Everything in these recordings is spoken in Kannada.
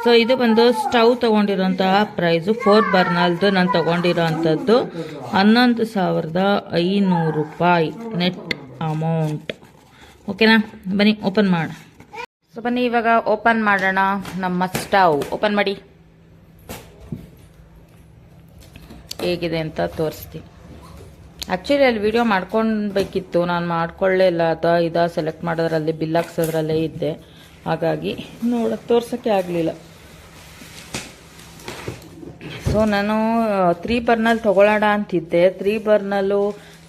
ಸೊ ಇದು ಬಂದು ಸ್ಟವ್ ತೊಗೊಂಡಿರೋಂತಹ ಪ್ರೈಸು 4 ಬರ್ನಲ್ದು ನಾನು ತೊಗೊಂಡಿರೋಂಥದ್ದು 11,500 ರೂಪಾಯಿ ನೆಟ್ ಅಮೌಂಟ್. ಓಕೆನಾ, ಬನ್ನಿ ಓಪನ್ ಮಾಡೋಣ. ಸೊ ಬನ್ನಿ ಇವಾಗ ಓಪನ್ ಮಾಡೋಣ ನಮ್ಮ ಸ್ಟವ್. ಓಪನ್ ಮಾಡಿ ಹೇಗಿದೆ ಅಂತ ತೋರಿಸ್ತೀನಿ. ಆ್ಯಕ್ಚುಲಿ ಅಲ್ಲಿ ವಿಡಿಯೋ ಮಾಡ್ಕೊಳ್ಬೇಕಿತ್ತು, ನಾನು ಮಾಡ್ಕೊಳ್ಳೇ ಇಲ್ಲ. ಇದ ಸೆಲೆಕ್ಟ್ ಮಾಡೋದ್ರಲ್ಲಿ ಬಿಲ್ ಹಾಕ್ಸೋದ್ರಲ್ಲೇ ಇದ್ದೆ, ಹಾಗಾಗಿ ತೋರ್ಸೋಕ್ಕೆ ಆಗಲಿಲ್ಲ. ಸೊ ನಾನು 3 ಬರ್ನಲ್ ತೊಗೊಳ್ಳೋಣ ಅಂತಿದ್ದೆ. 3 ಬರ್ನಲ್ಲು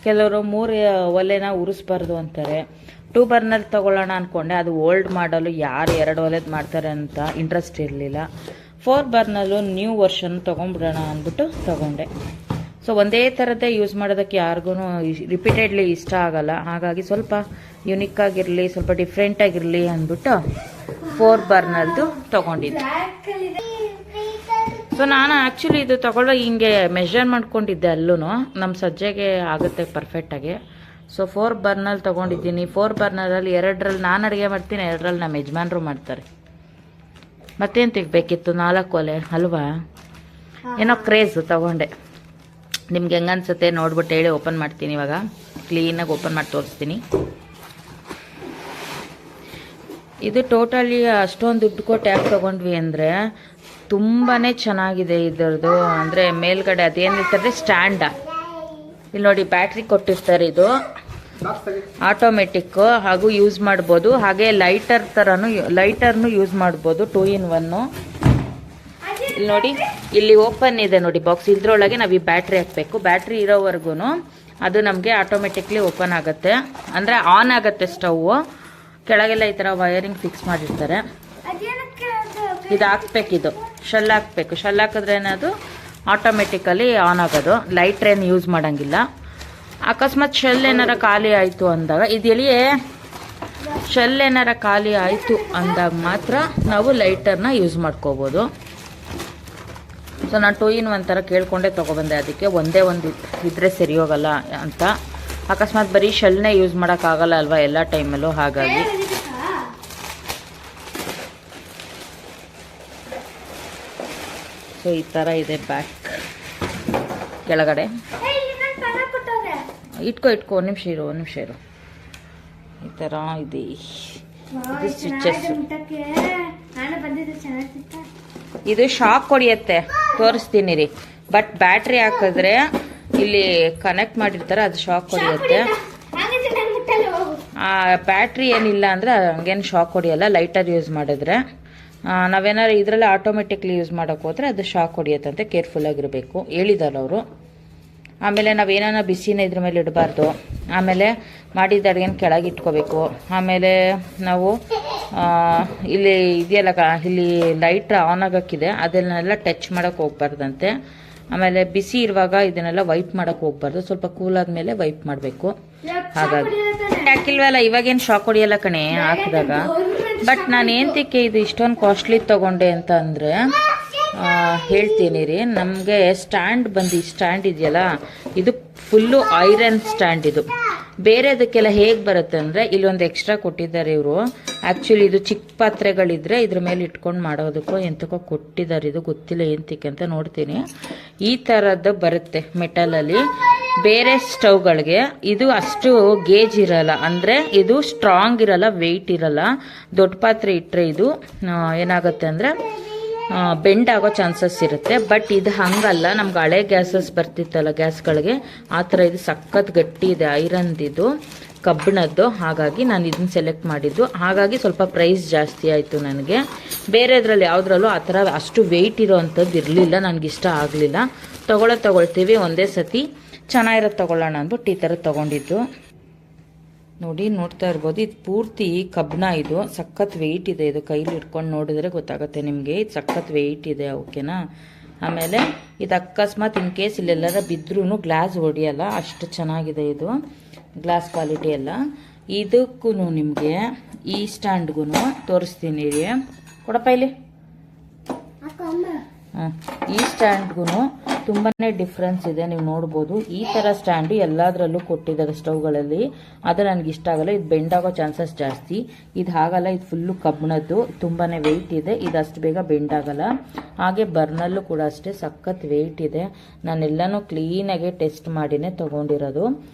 ಕೆಲವರು 3 ಒಲೆನ ಉರಿಸ್ಬಾರ್ದು ಅಂತಾರೆ. 2 ಬರ್ನಲ್ ತೊಗೊಳ್ಳೋಣ ಅಂದ್ಕೊಂಡೆ, ಅದು ಓಲ್ಡ್ ಮಾಡಲು ಯಾರು 2 ಒಲೆದು ಮಾಡ್ತಾರೆ ಅಂತ ಇಂಟ್ರೆಸ್ಟ್ ಇರಲಿಲ್ಲ. 4 ಬರ್ನಲ್ಲು ನ್ಯೂ ವರ್ಷನ್ ತೊಗೊಂಡ್ಬಿಡೋಣ ಅಂದ್ಬಿಟ್ಟು ತೊಗೊಂಡೆ. ಸೊ ಒಂದೇ ಥರದ್ದೇ ಯೂಸ್ ಮಾಡೋದಕ್ಕೆ ಯಾರಿಗೂ ರಿಪೀಟೆಡ್ಲಿ ಇಷ್ಟ ಆಗಲ್ಲ, ಹಾಗಾಗಿ ಸ್ವಲ್ಪ ಯುನಿಕ್ ಆಗಿರಲಿ, ಸ್ವಲ್ಪ ಡಿಫ್ರೆಂಟ್ ಆಗಿರಲಿ ಅಂದ್ಬಿಟ್ಟು 4 ಬರ್ನಲ್ದು ತೊಗೊಂಡಿದ್ದೆ. ಸೊ ನಾನು ಆ್ಯಕ್ಚುಲಿ ಇದು ತೊಗೊಳ್ಳೋ ಹಿಂಗೆ ಮೆಷರ್ ಮಾಡ್ಕೊಂಡಿದ್ದೆ, ಅಲ್ಲೂ ನಮ್ಮ ಸಜ್ಜೆಗೆ ಆಗುತ್ತೆ ಪರ್ಫೆಕ್ಟಾಗಿ. ಸೊ 4 ಬರ್ನಲ್ ತೊಗೊಂಡಿದ್ದೀನಿ. 4 ಬರ್ನರಲ್ಲಿ 2ರಲ್ಲಿ ನಾನು ಅಡುಗೆ ಮಾಡ್ತೀನಿ, 2ರಲ್ಲಿ ನಮ್ಮ ಯಜಮಾನ್ರು ಮಾಡ್ತಾರೆ. ಮತ್ತೇನು ತೆಗಬೇಕಿತ್ತು, 4 ಒಲೆ ಅಲ್ವಾ, ಏನೋ ಕ್ರೇಜು ತೊಗೊಂಡೆ. ನಿಮ್ಗೆ ಹೆಂಗೆ ಅನ್ಸುತ್ತೆ ನೋಡ್ಬಿಟ್ಟು ಹೇಳಿ. ಓಪನ್ ಮಾಡ್ತೀನಿ ಇವಾಗ, ಕ್ಲೀನಾಗಿ ಓಪನ್ ಮಾಡಿ ತೋರಿಸ್ತೀನಿ. ಇದು ಟೋಟಲಿ ಅಷ್ಟೊಂದು ದುಡ್ಡು ಕೊಟ್ಟು ಯಾಕೆ ತೊಗೊಂಡ್ವಿ ಅಂದರೆ ತುಂಬಾ ಚೆನ್ನಾಗಿದೆ ಇದರದು. ಅಂದರೆ ಮೇಲ್ಗಡೆ ಅದೇನಿರ್ತದೆ ಸ್ಟ್ಯಾಂಡ, ಇಲ್ಲಿ ನೋಡಿ ಬ್ಯಾಟ್ರಿ ಕೊಟ್ಟಿರ್ತಾರೆ. ಇದು ಆಟೋಮೆಟಿಕ್ ಹಾಗೂ ಯೂಸ್ ಮಾಡ್ಬೋದು, ಹಾಗೆ ಲೈಟರ್ನು ಯೂಸ್ ಮಾಡ್ಬೋದು. 2 in 1. ಇಲ್ಲಿ ನೋಡಿ, ಇಲ್ಲಿ ಓಪನ್ ಇದೆ ನೋಡಿ ಬಾಕ್ಸ್, ಇದ್ರೊಳಗೆ ನಾವು ಈ ಬ್ಯಾಟ್ರಿ ಹಾಕಬೇಕು. ಬ್ಯಾಟ್ರಿ ಇರೋವರೆಗೂ ಅದು ನಮಗೆ ಆಟೋಮೆಟಿಕ್ಲಿ ಓಪನ್ ಆಗುತ್ತೆ, ಅಂದರೆ ಆನ್ ಆಗುತ್ತೆ ಸ್ಟವ್. ಕೆಳಗೆಲ್ಲ ಈ ಥರ ವೈರಿಂಗ್ ಫಿಕ್ಸ್ ಮಾಡಿರ್ತಾರೆ. ಇದು ಹಾಕ್ಬೇಕಿದು ಶೆಲ್ ಹಾಕಬೇಕು. ಶೆಲ್ ಹಾಕಿದ್ರೆ ಏನದು ಆಟೋಮೆಟಿಕಲಿ ಆನ್ ಆಗೋದು. ಲೈಟ್ರ್ ಏನು ಯೂಸ್ ಮಾಡೋಂಗಿಲ್ಲ. ಅಕಸ್ಮಾತ್ ಶೆಲ್ ಏನಾರ ಖಾಲಿ ಆಯಿತು ಅಂದಾಗ, ಇದೆಲ್ಲಿಯೇ ಶೆಲ್ ಏನಾರ ಖಾಲಿ ಆಯಿತು ಅಂದಾಗ ಮಾತ್ರ ನಾವು ಲೈಟರ್ನ ಯೂಸ್ ಮಾಡ್ಕೋಬೋದು. ಸೊ ನಾನು 2 in 1 ಥರ ಕೇಳ್ಕೊಂಡೆ ತೊಗೊಬಂದೆ. ಅದಕ್ಕೆ ಒಂದೇ ಒಂದು ಇದ್ದರೆ ಸರಿ ಹೋಗಲ್ಲ ಅಂತ. ಅಕಸ್ಮಾತ್ ಬರೀ ಶೆಲ್ನೇ ಯೂಸ್ ಮಾಡೋಕ್ಕಾಗಲ್ಲ ಅಲ್ವಾ ಎಲ್ಲ ಟೈಮಲ್ಲೂ, ಹಾಗಾಗಿ. ಸೊ ಈ ಥರ ಇದೆ ಬ್ಯಾಕ್ ಕೆಳಗಡೆ. ಇಟ್ಕೋ ಒಂದು ನಿಮಿಷ ಇರು. ಈ ಥರ ಇದೆ. ಇದು ಸ್ವಿಚಸ್. ಇದು ಶಾಕ್ ಹೊಡಿಯುತ್ತೆ, ತೋರಿಸ್ತೀನಿ ರೀ. ಬಟ್ ಬ್ಯಾಟ್ರಿ ಹಾಕಿದ್ರೆ ಇಲ್ಲಿ ಕನೆಕ್ಟ್ ಮಾಡಿರ್ತಾರೆ, ಅದು ಶಾಕ್ ಹೊಡಿಯುತ್ತೆ. ಬ್ಯಾಟ್ರಿ ಏನಿಲ್ಲ ಅಂದರೆ ಹಂಗೇನು ಶಾಕ್ ಹೊಡಿಯಲ್ಲ. ಲೈಟರ್ ಯೂಸ್ ಮಾಡಿದ್ರೆ, ನಾವೇನಾದ್ರು ಇದರಲ್ಲಿ ಆಟೋಮೆಟಿಕ್ಲಿ ಯೂಸ್ ಮಾಡೋಕೆ ಹೋದರೆ ಅದು ಶಾಕ್ ಹೊಡಿಯುತ್ತಂತೆ. ಕೇರ್ಫುಲ್ಲಾಗಿರಬೇಕು ಹೇಳಿದ್ದಾರೆ ಅವರು. ಆಮೇಲೆ ನಾವೇನ ಬಿಸಿನ ಇದ್ರ ಮೇಲೆ ಇಡಬಾರ್ದು. ಆಮೇಲೆ ಮಾಡಿದ ಅಡುಗೆನ ಕೆಳಗೆ ಇಟ್ಕೋಬೇಕು. ಆಮೇಲೆ ನಾವು ಇಲ್ಲಿ ಇದೆಯಲ್ಲ, ಇಲ್ಲಿ ಲೈಟ್ ಆನ್ ಆಗೋಕ್ಕಿದೆ, ಅದನ್ನೆಲ್ಲ ಟಚ್ ಮಾಡೋಕೆ ಹೋಗ್ಬಾರ್ದಂತೆ. ಆಮೇಲೆ ಬಿಸಿ ಇರುವಾಗ ಇದನ್ನೆಲ್ಲ ವೈಪ್ ಮಾಡೋಕೆ ಹೋಗ್ಬಾರ್ದು, ಸ್ವಲ್ಪ ಕೂಲ್ ಆದಮೇಲೆ ವೈಪ್ ಮಾಡಬೇಕು. ಹಾಗಾಗಿ ಹಾಕಿಲ್ವಲ್ಲ, ಇವಾಗೇನು ಶಾಕ್ ಹೊಡಿಯಲ್ಲ ಕಣೆ ಹಾಕಿದಾಗ. ಬಟ್ ನಾನು ಏನಕ್ಕೆ ಇದು ಇಷ್ಟೊಂದು ಕಾಸ್ಟ್ಲಿ ತೊಗೊಂಡೆ ಅಂತ ಅಂದರೆ ಹೇಳ್ತೀನಿ ರೀ. ನಮಗೆ ಸ್ಟ್ಯಾಂಡ್ ಬಂದು ಈ ಸ್ಟ್ಯಾಂಡ್ ಇದೆಯಲ್ಲ, ಇದು ಫುಲ್ಲು ಐರನ್ ಸ್ಟ್ಯಾಂಡ್. ಇದು ಬೇರೆದಕ್ಕೆಲ್ಲ ಹೇಗೆ ಬರುತ್ತೆ ಅಂದರೆ ಇಲ್ಲೊಂದು ಎಕ್ಸ್ಟ್ರಾ ಕೊಟ್ಟಿದ್ದಾರೆ ಇವರು. ಆ್ಯಕ್ಚುಲಿ ಇದು ಚಿಕ್ಕ ಪಾತ್ರೆಗಳಿದ್ರೆ ಇದ್ರ ಮೇಲೆ ಇಟ್ಕೊಂಡು ಮಾಡೋದಕ್ಕೋ ಎಂತಕ್ಕೋ ಕೊಟ್ಟಿದ್ದಾರೆ. ಇದು ಗೊತ್ತಿಲ್ಲ ಎಂತಕ್ಕೆ ಅಂತ ನೋಡ್ತೀನಿ. ಈ ಥರದ್ದು ಬರುತ್ತೆ ಮೆಟಲಲ್ಲಿ. ಬೇರೆ ಸ್ಟವ್ಗಳಿಗೆ ಇದು ಅಷ್ಟು ಗೇಜ್ ಇರಲ್ಲ, ಅಂದರೆ ಇದು ಸ್ಟ್ರಾಂಗ್ ಇರಲ್ಲ, ವೆಯ್ಟ್ ಇರಲ್ಲ. ದೊಡ್ಡ ಪಾತ್ರೆ ಇಟ್ಟರೆ ಇದು ಏನಾಗುತ್ತೆ ಅಂದರೆ ಬೆಂಡ್ ಆಗೋ ಚಾನ್ಸಸ್ ಇರುತ್ತೆ. ಬಟ್ ಇದು ಹಂಗಲ್ಲ. ನಮ್ಗೆ ಹಳೆ ಗ್ಯಾಸಸ್ ಬರ್ತಿತ್ತಲ್ಲ ಗ್ಯಾಸ್ಗಳಿಗೆ, ಆ ಥರ ಇದು ಸಖತ್ ಗಟ್ಟಿ ಇದೆ, ಐರನ್ದಿದು, ಕಬ್ಬಿಣದ್ದು. ಹಾಗಾಗಿ ನಾನು ಇದನ್ನ ಸೆಲೆಕ್ಟ್ ಮಾಡಿದ್ದು. ಹಾಗಾಗಿ ಸ್ವಲ್ಪ ಪ್ರೈಸ್ ಜಾಸ್ತಿ ಆಯಿತು ನನಗೆ. ಬೇರೆದ್ರಲ್ಲಿ ಯಾವುದ್ರಲ್ಲೂ ಆ ಥರ ಅಷ್ಟು ವೆಯ್ಟ್ ಇರೋ ಅಂಥದ್ದು ಇರಲಿಲ್ಲ, ನನಗಿಷ್ಟ ಆಗಲಿಲ್ಲ. ತೊಗೊಳ್ತೀವಿ ಒಂದೇ ಸತಿ, ಚೆನ್ನಾಗಿರೋದು ತೊಗೊಳ್ಳೋಣ ಅಂದ್ಬಿಟ್ಟು ಈ ಥರ ತೊಗೊಂಡಿದ್ದು. ನೋಡಿ, ನೋಡ್ತಾ ಇರ್ಬೋದು, ಇದು ಪೂರ್ತಿ ಕಬ್ಬಿಣ. ಇದು ಸಖತ್ ವೆಯ್ಟ್ ಇದೆ. ಇದು ಕೈಲಿ ಇಟ್ಕೊಂಡು ನೋಡಿದ್ರೆ ಗೊತ್ತಾಗುತ್ತೆ ನಿಮಗೆ, ಇದು ಸಖತ್ ವೆಯ್ಟ್ ಇದೆ. ಓಕೆನಾ. ಆಮೇಲೆ ಇದು ಅಕಸ್ಮಾತ್ ಇನ್ ಕೇಸ್ ಇಲ್ಲೆಲ್ಲರ ಬಿದ್ರೂ ಗ್ಲಾಸ್ ಹೊಡಿಯಲ್ಲ, ಅಷ್ಟು ಚೆನ್ನಾಗಿದೆ ಇದು ಗ್ಲಾಸ್ ಕ್ವಾಲಿಟಿ ಎಲ್ಲ. ಇದಕ್ಕೂ ನಿಮಗೆ ಈ ಸ್ಟ್ಯಾಂಡ್ಗೂ ತೋರಿಸ್ತೀನಿ ರೀ. ಕೊಡಪ್ಪ ಇಲ್ಲಿ. ಈ ಸ್ಟ್ಯಾಂಡ್ಗೂ ತುಂಬಾ ಡಿಫ್ರೆನ್ಸ್ ಇದೆ, ನೀವು ನೋಡ್ಬೋದು. ಈ ಥರ ಸ್ಟ್ಯಾಂಡು ಎಲ್ಲದರಲ್ಲೂ ಕೊಟ್ಟಿದ್ದಾರೆ ಸ್ಟವ್ಗಳಲ್ಲಿ. ಆದರೆ ನನಗೆ ಇಷ್ಟ ಆಗಲ್ಲ, ಇದು ಬೆಂಡ್ ಆಗೋ ಚಾನ್ಸಸ್ ಜಾಸ್ತಿ. ಇದು ಹಾಗಲ್ಲ, ಇದು ಫುಲ್ಲು ಕಬ್ಬಿಣದ್ದು, ತುಂಬಾ ವೆಯ್ಟ್ ಇದೆ, ಇದು ಅಷ್ಟು ಬೇಗ ಬೆಂಡ್ ಆಗಲ್ಲ. ಹಾಗೆ ಬರ್ನಲ್ಲೂ ಕೂಡ ಅಷ್ಟೇ ಸಖತ್ ವೆಯ್ಟ್ ಇದೆ. ನಾನೆಲ್ಲನೂ ಕ್ಲೀನಾಗಿ ಟೆಸ್ಟ್ ಮಾಡಿನೇ ತೊಗೊಂಡಿರೋದು.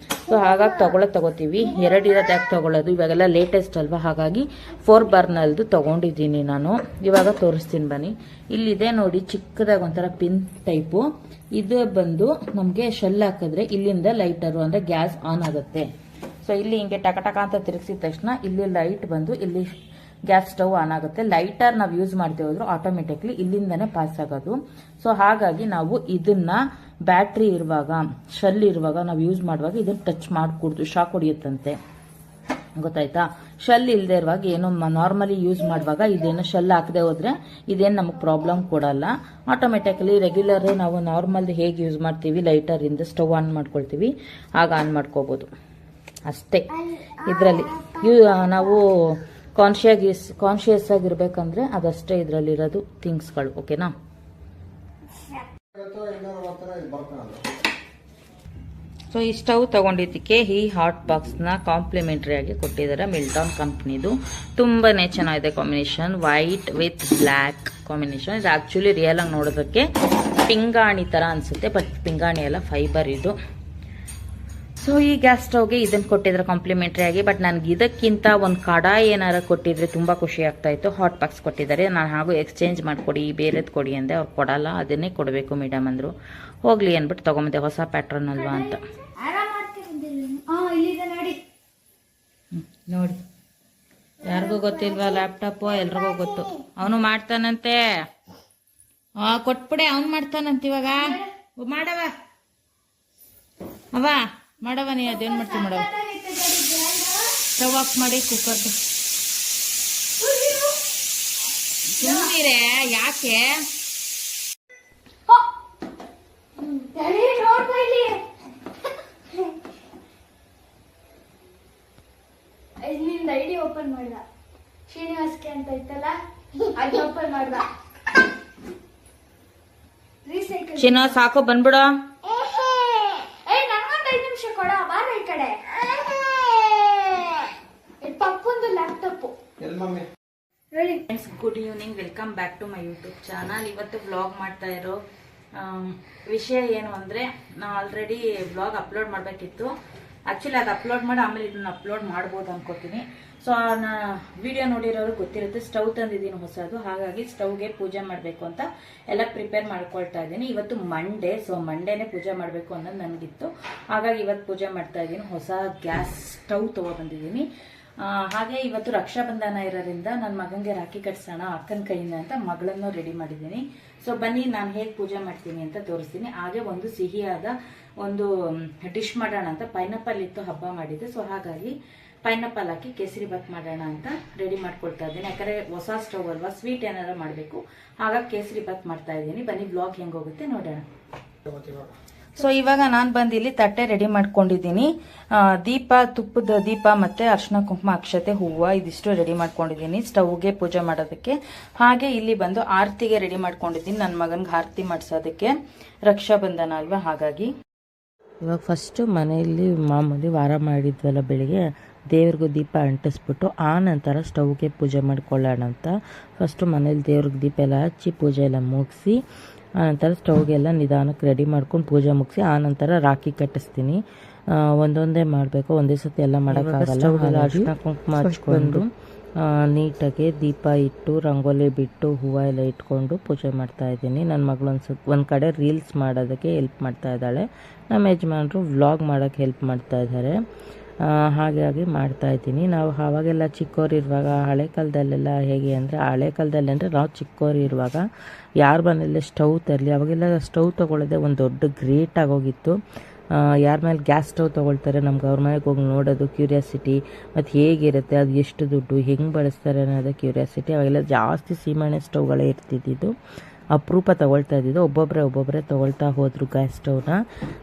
ಸೊ ಹಾಗಾಗಿ ತಗೋತೀವಿ. 2 ಇರೋದು ಯಾಕೆ ತೊಗೊಳ್ಳೋದು, ಇವಾಗೆಲ್ಲ ಲೇಟೆಸ್ಟ್ ಅಲ್ವಾ, ಹಾಗಾಗಿ 4 ಬರ್ನಲ್ದು ತೊಗೊಂಡಿದ್ದೀನಿ ನಾನು. ಇವಾಗ ತೋರಿಸ್ತೀನಿ ಬನ್ನಿ. ಇಲ್ಲಿದೆ ನೋಡಿ, ಚಿಕ್ಕದಾಗಿ ಒಂಥರ ಪಿನ್ ಟೈಪು. ಇದು ಬಂದು ನಮಗೆ ಶೆಲ್ ಹಾಕಿದ್ರೆ ಇಲ್ಲಿಂದ ಲೈಟರು ಅಂದರೆ ಗ್ಯಾಸ್ ಆನ್ ಆಗುತ್ತೆ. ಸೊ ಇಲ್ಲಿ ಹಿಂಗೆ ಟಕ ಅಂತ ತಿರುಗಿಸಿದ ತಕ್ಷಣ ಇಲ್ಲಿ ಲೈಟ್ ಬಂದು ಇಲ್ಲಿ ಗ್ಯಾಸ್ ಸ್ಟವ್ ಆನ್ ಆಗುತ್ತೆ. ಲೈಟರ್ ನಾವು ಯೂಸ್ ಮಾಡ್ತೇವೆ ಹೋದ್ರು ಆಟೋಮೆಟಿಕ್ಲಿ ಇಲ್ಲಿಂದನೇ ಪಾಸ್ ಆಗೋದು. ಸೊ ಹಾಗಾಗಿ ನಾವು ಇದನ್ನ ಬ್ಯಾಟ್ರಿ ಇರುವಾಗ, ಶೆಲ್ ಇರುವಾಗ ನಾವು ಯೂಸ್ ಮಾಡುವಾಗ ಇದನ್ನ ಟಚ್ ಮಾಡಿಕೊಡ್ದು, ಶಾಕ್ ಹೊಡಿಯುತ್ತಂತೆ, ಗೊತ್ತಾಯ್ತಾ. ಶೆಲ್ ಇಲ್ಲದೆ ಇರುವಾಗ ಏನು ನಾರ್ಮಲಿ ಯೂಸ್ ಮಾಡುವಾಗ ಇದೇನು ಶೆಲ್ ಹಾಕದೆ ಹೋದ್ರೆ ಇದೇನು ನಮಗೆ ಪ್ರಾಬ್ಲಮ್ ಕೊಡಲ್ಲ. ಆಟೋಮೆಟಿಕಲಿ ರೆಗ್ಯುಲರ್ ನಾವು ನಾರ್ಮಲ್ ಹೇಗೆ ಯೂಸ್ ಮಾಡ್ತೀವಿ ಲೈಟರ್ ಇಂದ ಸ್ಟವ್ ಆನ್ ಮಾಡ್ಕೊಳ್ತೀವಿ ಆಗ ಆನ್ ಮಾಡ್ಕೋಬಹುದು ಅಷ್ಟೇ. ಇದರಲ್ಲಿ ನಾವು ಕಾನ್ಶಿಯಸ್ ಆಗಿರ್ಬೇಕಂದ್ರೆ ಅದಷ್ಟೇ ಇದರಲ್ಲಿರೋದು ಥಿಂಗ್ಸ್ಗಳು. ಓಕೆನಾ. ಸೊ ಈ ಸ್ಟವ್ ತಗೊಂಡಿದ್ದಕ್ಕೆ ಈ ಹಾಟ್ ಬಾಕ್ಸ್ನ ಕಾಂಪ್ಲಿಮೆಂಟರಿ ಆಗಿ ಕೊಟ್ಟಿದ್ದಾರೆ. ಮಿಲ್ಟಾನ್ ಕಂಪ್ನಿದು ತುಂಬಾ ಚೆನ್ನಾಗಿದೆ combination. White with black combination. ಇದು ಆ್ಯಕ್ಚುಲಿ ರಿಯಲ್ ಆಗಿ ನೋಡೋದಕ್ಕೆ ಪಿಂಗಾಣಿ ಥರ ಅನಿಸುತ್ತೆ, ಬಟ್ ಪಿಂಗಾಣಿ ಎಲ್ಲ ಫೈಬರ್ ಇದು. ಸೊ ಈ ಗ್ಯಾಸ್ ಸ್ಟವ್ಗೆ ಇದನ್ನು ಕೊಟ್ಟಿದ್ರೆ ಕಾಂಪ್ಲಿಮೆಂಟರಿ ಆಗಿ. ಬಟ್ ನನಗೆ ಇದಕ್ಕಿಂತ ಒಂದು ಕಡಾಯಿ ಏನಾರು ಕೊಟ್ಟಿದ್ರೆ ತುಂಬ ಖುಷಿ ಆಗ್ತಾ ಇತ್ತು. ಹಾಟ್ ಬಾಕ್ಸ್ ಕೊಟ್ಟಿದ್ದಾರೆ. ನಾನು ಹಾಗೂ ಎಕ್ಸ್ಚೇಂಜ್ ಮಾಡಿಕೊಡಿ, ಬೇರೆದು ಕೊಡಿ ಅಂದೆ, ಅವ್ರು ಕೊಡಲ್ಲ, ಅದನ್ನೇ ಕೊಡಬೇಕು ಮೇಡಮ್ ಅಂದರು. ಹೋಗ್ಲಿ ಅಂದ್ಬಿಟ್ಟು ತೊಗೊಂಬಂದೆ, ಹೊಸ ಪ್ಯಾಟ್ರನ್ ಅಲ್ವಾ ಅಂತ. ನೋಡಿ, ಯಾರಿಗೂ ಗೊತ್ತಿಲ್ವಾ ಲ್ಯಾಪ್ಟಾಪು, ಎಲ್ರಿಗೂ ಗೊತ್ತು. ಅವನು ಮಾಡ್ತಾನಂತೆ. ಕೊಟ್ಬಿಡೆ, ಅವನು ಮಾಡ್ತಾನಂತ. ಇವಾಗ ಮಾಡವ ಅವ ಮಾಡವ, ನೀ ಅದೇನು ಮಾಡ್ತೀವಿ ಮಾಡವ. ಸ್ಟವ್ ಆಫ್ ಮಾಡಿ ಕುಕ್ಕರ್ದು ಸುಮ್ಮನಿರೆ, ಯಾಕೆ ನಿಂದ ಐಡಿ ಓಪನ್ ಮಾಡ್ದ, ಶ್ರೀನಿವಾಸ್ಗೆ ಅಂತ ಇತ್ತಲ್ಲ ಅದು ಓಪನ್ ಮಾಡ್ದ. ರೀಸೈಕಲ್ ಶ್ರೀನಿವಾಸ್ ಸಾಕು ಬಂದ್ಬಿಡು. ನಂಗೊಂದು 5 ನಿಮಿಷ ಕೊಡ, ಬಾರ ಈ ಕಡೆ. ಪಪ್ಪಂದು laptop. Good evening, welcome back to my YouTube channel. ಇವತ್ತು ವ್ಲಾಗ್ ಮಾಡ್ತಾ ಇರೋ ವಿಷಯ ಏನು ಅಂದರೆ, ನಾನು ಆಲ್ರೆಡಿ ವ್ಲಾಗ್ ಅಪ್ಲೋಡ್ ಮಾಡಬೇಕಿತ್ತು. ಆ್ಯಕ್ಚುಲಿ ಅದು ಅಪ್ಲೋಡ್ ಮಾಡಿ ಆಮೇಲೆ ಇದನ್ನು ಅಪ್ಲೋಡ್ ಮಾಡ್ಬೋದು ಅನ್ಕೋತೀನಿ. ಸೊ ವಿಡಿಯೋ ನೋಡಿರೋರು ಗೊತ್ತಿರುತ್ತೆ, ಸ್ಟವ್ ತಂದಿದ್ದೀನಿ ಹೊಸದು. ಹಾಗಾಗಿ ಸ್ಟವ್ಗೆ ಪೂಜೆ ಮಾಡಬೇಕು ಅಂತ ಎಲ್ಲ ಪ್ರಿಪೇರ್ ಮಾಡ್ಕೊಳ್ತಾ ಇದ್ದೀನಿ. ಇವತ್ತು ಮಂಡೇ, ಸೊ ಮಂಡೇನೇ ಪೂಜೆ ಮಾಡಬೇಕು ಅನ್ನೋದು ನನಗಿತ್ತು. ಹಾಗಾಗಿ ಇವತ್ತು ಪೂಜೆ ಮಾಡ್ತಾ ಇದ್ದೀನಿ. ಹೊಸ ಗ್ಯಾಸ್ ಸ್ಟವ್ ತೊಗೊಬಂದಿದ್ದೀನಿ. ಹಾಗೆ ಇವತ್ತು ರಕ್ಷಾಬಂಧನ ಇರೋದ್ರಿಂದ ನನ್ನ ಮಗನಿಗೆ ರಾಖಿ ಕಟ್ಸೋಣ ಅಕ್ಕನ ಕೈಯಿಂದ ಅಂತ ಮಗಳನ್ನು ರೆಡಿ ಮಾಡಿದ್ದೀನಿ. ಸೊ ಬನ್ನಿ ನಾನು ಹೇಗೆ ಪೂಜೆ ಮಾಡ್ತೀನಿ ಅಂತ ತೋರಿಸ್ತೀನಿ. ಹಾಗೆ ಒಂದು ಸಿಹಿಯಾದ ಒಂದು ಡಿಶ್ ಮಾಡೋಣ ಅಂತ, ಪೈನಾಪಲ್ ಇತ್ತು, ಹಬ್ಬ ಮಾಡಿದ್ದೆ. ಸೊ ಹಾಗಾಗಿ ಪೈನಾಪಲ್ ಹಾಕಿ ಕೇಸರಿ ಬಾತ್ ಮಾಡೋಣ ಅಂತ ರೆಡಿ ಮಾಡ್ಕೊಳ್ತಾ ಇದ್ದೀನಿ. ಯಾಕಂದರೆ ಹೊಸ ಸ್ಟವ್ ಅಲ್ವಾ, ಸ್ವೀಟ್ ಏನಾರ ಮಾಡಬೇಕು, ಹಾಗಾಗಿ ಕೇಸರಿ ಬಾತ್ ಮಾಡ್ತಾ ಇದ್ದೀನಿ. ಬನ್ನಿ ಬ್ಲಾಗ್ ಹೆಂಗೆ ಹೋಗುತ್ತೆ ನೋಡೋಣ. ಸೊ ಇವಾಗ ನಾನು ಬಂದು ಇಲ್ಲಿ ತಟ್ಟೆ ರೆಡಿ ಮಾಡ್ಕೊಂಡಿದ್ದೀನಿ. ದೀಪ, ತುಪ್ಪದ ದೀಪ ಮತ್ತು ಅರ್ಶಿನ ಕುಂಕುಮ ಅಕ್ಷತೆ ಹೂವು ಇದಿಷ್ಟು ರೆಡಿ ಮಾಡ್ಕೊಂಡಿದ್ದೀನಿ ಸ್ಟವ್ಗೆ ಪೂಜೆ ಮಾಡೋದಕ್ಕೆ. ಹಾಗೆ ಇಲ್ಲಿ ಬಂದು ಆರತಿಗೆ ರೆಡಿ ಮಾಡ್ಕೊಂಡಿದ್ದೀನಿ, ನನ್ನ ಮಗನಿಗೆ ಆರತಿ ಮಾಡಿಸೋದಕ್ಕೆ. ರಕ್ಷಾಬಂಧನ ಅಲ್ವಾ, ಹಾಗಾಗಿ ಇವಾಗ ಫಸ್ಟು ಮನೆಯಲ್ಲಿ ಮಾಮೂಲಿ ವಾರ ಮಾಡಿದ್ವಲ್ಲ ಬೆಳಿಗ್ಗೆ, ದೇವ್ರಿಗೂ ದೀಪ ಅಂಟಿಸ್ಬಿಟ್ಟು ಆ ನಂತರ ಸ್ಟವ್ಗೆ ಪೂಜೆ ಮಾಡ್ಕೊಳ್ಳೋಣ ಅಂತ ಫಸ್ಟು ಮನೇಲಿ ದೇವ್ರಿಗೆ ದೀಪ ಎಲ್ಲ ಹಚ್ಚಿ ಪೂಜೆ ಎಲ್ಲ ಮುಗಿಸಿ ಆನಂತರ ಸ್ಟವ್ಗೆಲ್ಲ ನಿಧಾನಕ್ಕೆ ರೆಡಿ ಮಾಡ್ಕೊಂಡು ಪೂಜೆ ಮುಗಿಸಿ ಆನಂತರ ರಾಖಿ ಕಟ್ಟಿಸ್ತೀನಿ. ಒಂದೊಂದೇ ಮಾಡಬೇಕು, ಒಂದೇ ಸತಿ ಎಲ್ಲ ಮಾಡೋಕ್ಕಾಗಲ್ಲ. ಸ್ಟವ್ಗೆಲ್ಲ ಅರಿಶಿನ ಕುಂಕುಮ ಹಚ್ಕೊಂಡು ನೀಟಾಗಿ ದೀಪ ಇಟ್ಟು ರಂಗೋಲಿ ಬಿಟ್ಟು ಹೂವು ಎಲ್ಲ ಇಟ್ಕೊಂಡು ಪೂಜೆ ಮಾಡ್ತಾ ಇದ್ದೀನಿ. ನನ್ನ ಮಗಳು ಒಂದು ಕಡೆ ರೀಲ್ಸ್ ಮಾಡೋದಕ್ಕೆ ಹೆಲ್ಪ್ ಮಾಡ್ತಾ ಇದ್ದಾಳೆ. ನಮ್ಮ ಯಜಮಾನರು ವ್ಲಾಗ್ ಮಾಡೋಕ್ಕೆ ಹೆಲ್ಪ್ ಮಾಡ್ತಾ ಇದ್ದಾರೆ. ಹಾಗಾಗಿ ಮಾಡ್ತಾಯಿದ್ದೀನಿ. ನಾವು ಆವಾಗೆಲ್ಲ ಚಿಕ್ಕವರಿರುವಾಗ ಹಳೆ ಕಾಲದಲ್ಲೆಲ್ಲ ಹೇಗೆ ಅಂದರೆ, ಹಳೆ ಕಾಲದಲ್ಲಿ ಅಂದರೆ ನಾವು ಚಿಕ್ಕವರಿರುವಾಗ ಯಾರ ಮನೆಯಲ್ಲೇ ಸ್ಟವ್ ತರಲಿ, ಅವಾಗೆಲ್ಲ ಸ್ಟವ್ ತೊಗೊಳ್ಳೋದೇ ಒಂದು ದೊಡ್ಡ ಗ್ರೇಟ್ ಆಗೋಗಿತ್ತು. ಯಾರ ಮೇಲೆ ಗ್ಯಾಸ್ ಸ್ಟವ್ ತೊಗೊಳ್ತಾರೆ, ನಮ್ಗೆ ಅವ್ರ ಮನೆಗೆ ಹೋಗಿ ನೋಡೋದು ಕ್ಯೂರಿಯಾಸಿಟಿ, ಮತ್ತು ಹೇಗಿರುತ್ತೆ, ಅದು ಎಷ್ಟು ದುಡ್ಡು, ಹೆಂಗೆ ಬಳಸ್ತಾರೆ ಅನ್ನೋದು ಕ್ಯೂರಿಯಾಸಿಟಿ. ಅವಾಗೆಲ್ಲ ಜಾಸ್ತಿ ಸೀಮೆಣ್ಣೆ ಸ್ಟವ್ಗಳೇ ಇರ್ತಿದ್ದಿದ್ದು, ಅಪರೂಪ ತೊಗೊಳ್ತಾ ಇದ್ದಿದ್ದು. ಒಬ್ಬೊಬ್ಬರೇ ತೊಗೊಳ್ತಾ ಹೋದರು ಗ್ಯಾಸ್ ಸ್ಟವ್ನ.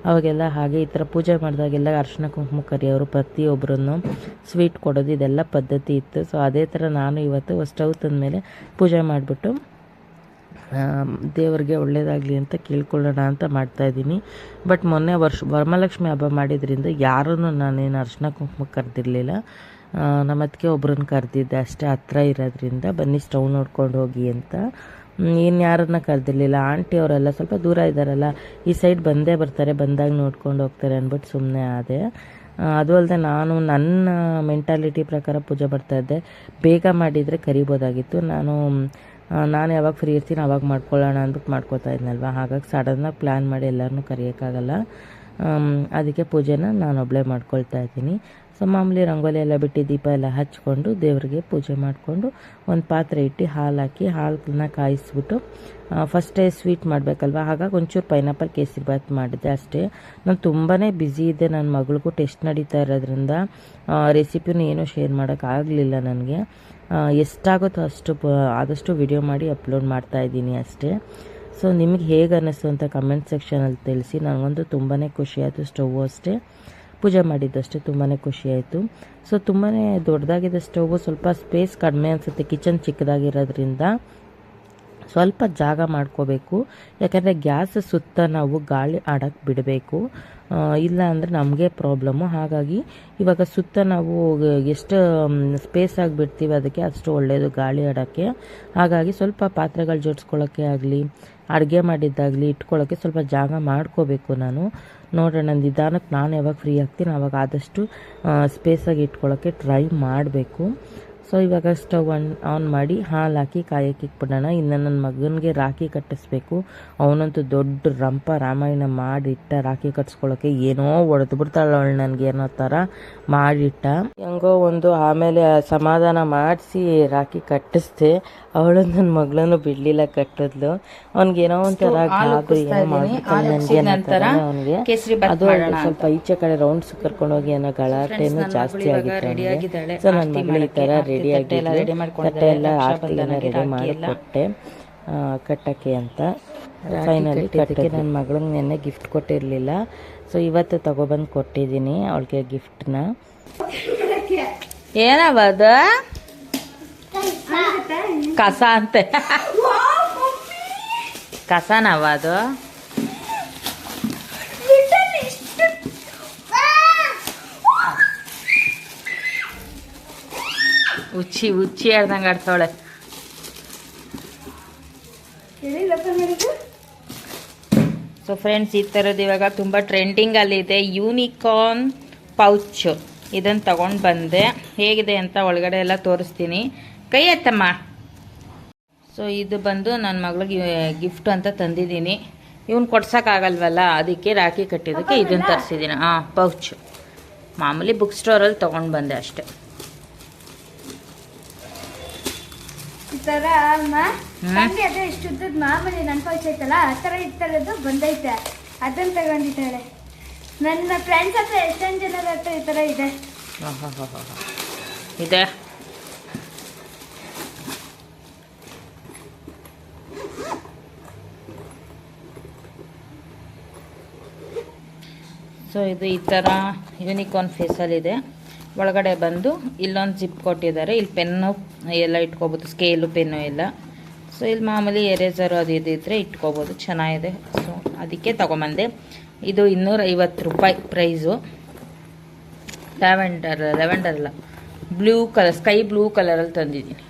ಅವಾಗೆಲ್ಲ ಹಾಗೆ ಈ ಥರ ಪೂಜೆ ಮಾಡಿದಾಗೆಲ್ಲ ಅರ್ಶಿನ ಕುಂಕುಮ ಕರಿಯೋರು, ಪ್ರತಿಯೊಬ್ಬರನ್ನು ಸ್ವೀಟ್ ಕೊಡೋದು, ಇದೆಲ್ಲ ಪದ್ಧತಿ ಇತ್ತು. ಸೊ ಅದೇ ಥರ ನಾನು ಇವತ್ತು ಸ್ಟವ್ ತಂದಮೇಲೆ ಪೂಜೆ ಮಾಡಿಬಿಟ್ಟು ದೇವರಿಗೆ ಒಳ್ಳೇದಾಗಲಿ ಅಂತ ಕೇಳ್ಕೊಳ್ಳೋಣ ಅಂತ ಮಾಡ್ತಾಯಿದ್ದೀನಿ. ಬಟ್ ಮೊನ್ನೆ ವರಮಹಾಲಕ್ಷ್ಮಿ ಹಬ್ಬ ಮಾಡಿದ್ರಿಂದ ಯಾರನ್ನು ನಾನೇನು ಅರ್ಶಿನ ಕುಂಕುಮಕ್ಕೆ ಕರೆದಿರಲಿಲ್ಲ. ನಮ್ಮ ಅದಕ್ಕೆ ಒಬ್ರನ್ನ ಕರೆದಿದ್ದೆ ಅಷ್ಟೇ, ಹತ್ರ ಇರೋದ್ರಿಂದ ಬನ್ನಿ ಸ್ಟವ್ ನೋಡ್ಕೊಂಡು ಹೋಗಿ ಅಂತ. ಇನ್ನು ಯಾರನ್ನ ಕರೆದಿರಲಿಲ್ಲ. ಆಂಟಿ ಅವರೆಲ್ಲ ಸ್ವಲ್ಪ ದೂರ ಇದ್ದಾರಲ್ಲ, ಈ ಸೈಡ್ ಬಂದೇ ಬರ್ತಾರೆ, ಬಂದಾಗ ನೋಡ್ಕೊಂಡು ಹೋಗ್ತಾರೆ ಅಂದ್ಬಿಟ್ಟು ಸುಮ್ಮನೆ ಆದೆ. ಅದು ಅಲ್ಲದೆ ನಾನು ನನ್ನ ಮೆಂಟಾಲಿಟಿ ಪ್ರಕಾರ ಪೂಜೆ ಮಾಡ್ತಾಯಿದ್ದೆ. ಬೇಗ ಮಾಡಿದರೆ ಕರಿಬೋದಾಗಿತ್ತು. ನಾನು ಯಾವಾಗ ಫ್ರೀ ಇರ್ತೀನಿ ಅವಾಗ ಮಾಡ್ಕೊಳ್ಳೋಣ ಅಂದ್ಬಿಟ್ಟು ಮಾಡ್ಕೋತಾ ಇದ್ನಲ್ವ. ಹಾಗಾಗಿ ಸಡನ್ನಾಗಿ ಪ್ಲ್ಯಾನ್ ಮಾಡಿ ಎಲ್ಲರನ್ನೂ ಕರಿಯೋಕ್ಕಾಗಲ್ಲ. ಅದಕ್ಕೆ ಪೂಜೆನ ನಾನೊಬ್ಬಳೇ ಮಾಡ್ಕೊಳ್ತಾ ಇದ್ದೀನಿ. ಸೊ ಮಾಮೂಲಿ ರಂಗೋಲಿ ಎಲ್ಲ ಬಿಟ್ಟು ದೀಪ ಎಲ್ಲ ಹಚ್ಕೊಂಡು ದೇವರಿಗೆ ಪೂಜೆ ಮಾಡಿಕೊಂಡು ಒಂದು ಪಾತ್ರೆ ಇಟ್ಟು ಹಾಲು ಹಾಕಿ ಹಾಲನ್ನ ಕಾಯಿಸ್ಬಿಟ್ಟು ಫಸ್ಟೇ ಸ್ವೀಟ್ ಮಾಡಬೇಕಲ್ವ. ಹಾಗಾಗಿ ಒಂಚೂರು ಪೈನಾಪಲ್ ಕೇಸರಿ ಬಾತ್ ಮಾಡಿದೆ ಅಷ್ಟೇ. ನಾನು ತುಂಬಾ ಬ್ಯುಸಿ ಇದ್ದೆ. ನನ್ನ ಮಗಳಿಗೂ ಟೆಸ್ಟ್ ನಡೀತಾ ಇರೋದ್ರಿಂದ ರೆಸಿಪಿನೂ ಏನೂ ಶೇರ್ ಮಾಡೋಕ್ಕಾಗಲಿಲ್ಲ ನನಗೆ. ಎಷ್ಟಾಗುತ್ತೋ ಆದಷ್ಟು ವಿಡಿಯೋ ಮಾಡಿ ಅಪ್ಲೋಡ್ ಮಾಡ್ತಾಯಿದ್ದೀನಿ ಅಷ್ಟೇ. ಸೊ ನಿಮಗೆ ಹೇಗೆ ಅನ್ನಿಸ್ತು ಅಂತ ಕಮೆಂಟ್ ಸೆಕ್ಷನಲ್ಲಿ ತಿಳಿಸಿ. ನನಗಂತೂ ತುಂಬಾ ಖುಷಿ ಆಯಿತು. ಸ್ಟವ್ ಅಷ್ಟೇ, ಪೂಜೆ ಮಾಡಿದ್ದಷ್ಟೇ ತುಂಬಾ ಖುಷಿ ಆಯಿತು. ಸೊ ತುಂಬಾ ದೊಡ್ಡದಾಗಿದೆ ಸ್ಟವ್ವು. ಸ್ವಲ್ಪ ಸ್ಪೇಸ್ ಕಡಿಮೆ ಅನಿಸುತ್ತೆ, ಕಿಚನ್ ಚಿಕ್ಕದಾಗಿರೋದ್ರಿಂದ ಸ್ವಲ್ಪ ಜಾಗ ಮಾಡ್ಕೋಬೇಕು. ಯಾಕಂದರೆ ಗ್ಯಾಸ್ ಸುತ್ತ ನಾವು ಗಾಳಿ ಆಡೋಕ್ಕೆ ಬಿಡಬೇಕು, ಇಲ್ಲ ಅಂದರೆ ನಮಗೆ ಪ್ರಾಬ್ಲಮ್ಮು. ಹಾಗಾಗಿ ಇವಾಗ ಸುತ್ತ ನಾವು ಎಷ್ಟು ಸ್ಪೇಸ್ ಆಗಿಬಿಡ್ತೀವಿ ಅದಕ್ಕೆ ಅಷ್ಟು ಒಳ್ಳೆಯದು ಗಾಳಿ ಆಡೋಕ್ಕೆ. ಹಾಗಾಗಿ ಸ್ವಲ್ಪ ಪಾತ್ರೆಗಳು ಜೋಡಿಸ್ಕೊಳ್ಳೋಕ್ಕೆ ಆಗಲಿ, ಅಡುಗೆ ಮಾಡಿದ್ದಾಗಲಿ ಇಟ್ಕೊಳ್ಳೋಕ್ಕೆ ಸ್ವಲ್ಪ ಜಾಗ ಮಾಡ್ಕೋಬೇಕು ನಾನು. ನೋಡೋಣ ನಿಧಾನಕ್ಕೆ ನಾನು ಯಾವಾಗ ಫ್ರೀ ಆಗ್ತೀನಿ ಆವಾಗ ಆದಷ್ಟು ಸ್ಪೇಸಾಗಿ ಇಟ್ಕೊಳ್ಳೋಕ್ಕೆ ಟ್ರೈ ಮಾಡಬೇಕು. ಸೊ ಇವಾಗ ಸ್ಟವ್ ಆನ್ ಮಾಡಿ ಹಾಲು ಹಾಕಿ ಕಾಯಕ್ಕೆ ಇಟ್ಬಿಡೋಣ. ಇನ್ನು ನನ್ನ ಮಗನಿಗೆ ರಾಖಿ ಕಟ್ಟಿಸ್ಬೇಕು. ಅವನಂತೂ ದೊಡ್ಡ ರಂಪ ರಾಮಾಯಣ ಮಾಡಿಟ್ಟ ರಾಖಿ ಕಟ್ಸ್ಕೊಳ್ಳೋಕ್ಕೆ. ಏನೋ ಹೊಡೆದು ಬಿಡ್ತಾಳೆ ಅವಳು ನನಗೆ, ಏನೋ ಥರ ಮಾಡಿಟ್ಟ. ಹೆಂಗೋ ಒಂದು ಆಮೇಲೆ ಸಮಾಧಾನ ಮಾಡಿಸಿ ರಾಖಿ ಕಟ್ಟಿಸ್ದೆ. ಅವಳು ನನ್ನ ಮಗಳನ್ನು ಬಿಡಲಿಲ್ಲ, ಕಟ್ಟಿದ್ಲು. ಅವ್ನಿಗೇನೋ ಒಂಥರ ಗಾಬರಿ, ಏನೋ ಮಾಡ್ಬಿಡ್ತಾನೆ ನನಗೆ ಅವನಿಗೆ. ಅದು ಸ್ವಲ್ಪ ಈಚೆ ಕಡೆ ರೌಂಡ್ಸ್ ಕರ್ಕೊಂಡೋಗಿ ಏನೋ ಗಲಾಟೆನೂ ಜಾಸ್ತಿ ಆಗಿತ್ತು. ಸೊ ನನ್ನ ಮಗಳು ಈ ಥರ ರೆಡಿ ಆಗಿದ್ಲು. ತಟ್ಟೆ ಎಲ್ಲ ಆರತಿ ಎಲ್ಲ ರೆಡಿ ಮಾಡಿಕೊಟ್ಟೆ ಕಟ್ಟಕ್ಕೆ ಅಂತ. ಫೈನಲಿ ಕಟ್ಟಕ್ಕೆ ನನ್ನ ಮಗಳಿಗೆ ನೆನ್ನೆ ಗಿಫ್ಟ್ ಕೊಟ್ಟಿರಲಿಲ್ಲ. ಸೊ ಇವತ್ತು ತಗೊಬಂದು ಕೊಟ್ಟಿದ್ದೀನಿ ಅವಳಿಗೆ ಗಿಫ್ಟ್ನ. ಏನವದ ಕಸ ಅಂತೆ, ಕಸನವ ಅದು. ಹುಚ್ಚಿ ಹುಚ್ಚಿ ಹೇಳ್ದಂಗೆ ಆಡ್ತಾವಳೆ. ಸೊ ಫ್ರೆಂಡ್ಸ್, ಈ ಥರದ್ದು ಇವಾಗ ತುಂಬ ಟ್ರೆಂಡಿಂಗಲ್ಲಿದೆ ಯೂನಿಕಾರ್ನ್ ಪೌಚ್. ಇದನ್ನು ತಗೊಂಡು ಬಂದೆ. ಹೇಗಿದೆ ಅಂತ ಒಳಗಡೆ ಎಲ್ಲ ತೋರಿಸ್ತೀನಿ. ಕೈ ಎತ್ತಮ್ಮ. ಸೊ ಇದು ಬಂದು ನನ್ನ ಮಗಳಿಗೆ ಗಿಫ್ಟ್ ಅಂತ ತಂದಿದ್ದೀನಿ. ಇವನು ಕೊಡ್ಸೋಕ್ಕಾಗಲ್ವಲ್ಲ, ಅದಕ್ಕೆ ರಾಖಿ ಕಟ್ಟಿದ್ದಕ್ಕೆ ಇದನ್ನು ತರಿಸಿದ್ದೀನಿ. ಪೌಚ್ ಮಾಮೂಲಿ ಬುಕ್ ಸ್ಟೋರಲ್ಲಿ ತೊಗೊಂಡು ಬಂದೆ ಅಷ್ಟೇ. ಈ ಥರ ಇಷ್ಟುದ್ದದ ಮಾಮೂಲಿ ನನ್ನ ಪೌಚ್ ಐತಲ್ಲ, ಆ ಥರ ಈ ಥರದ್ದು ಬಂದೈತೆ. ಅದನ್ನು ತಗೊಂಡಿದ್ದಾಳೆ. ನನ್ನ ಫ್ರೆಂಡ್ಸ್ ಹತ್ರ ಎಷ್ಟೊಂದು ಜನರ ಹತ್ರ ಈ ಥರ ಇದೆ. ಇದೆ ಸೊ ಇದು ಈ ಥರ ಯೂನಿಕಾರ್ನ್ ಫೇಸಲ್ಲಿದೆ. ಒಳಗಡೆ ಬಂದು ಇಲ್ಲೊಂದು ಜಿಪ್ ಕೊಟ್ಟಿದ್ದಾರೆ. ಇಲ್ಲಿ ಪೆನ್ನು ಎಲ್ಲ ಇಟ್ಕೋಬೋದು, ಸ್ಕೇಲು ಪೆನ್ನು ಎಲ್ಲ. ಸೊ ಇಲ್ಲಿ ಮಾಮೂಲಿ ಎರೇಸರು ಅದು ಇದು ಇದ್ದರೆ ಇಟ್ಕೋಬೋದು, ಚೆನ್ನಾಗಿದೆ. ಸೊ ಅದಕ್ಕೆ ತೊಗೊಂಬಂದೆ. ಇದು 250 ರೂಪಾಯಿ ಪ್ರೈಸು. ಲ್ಯಾವೆಂಡರ್ ಅಲ್ಲ, ಬ್ಲೂ ಕಲರ್, ಸ್ಕೈ ಬ್ಲೂ ಕಲರಲ್ಲಿ ತಂದಿದ್ದೀನಿ.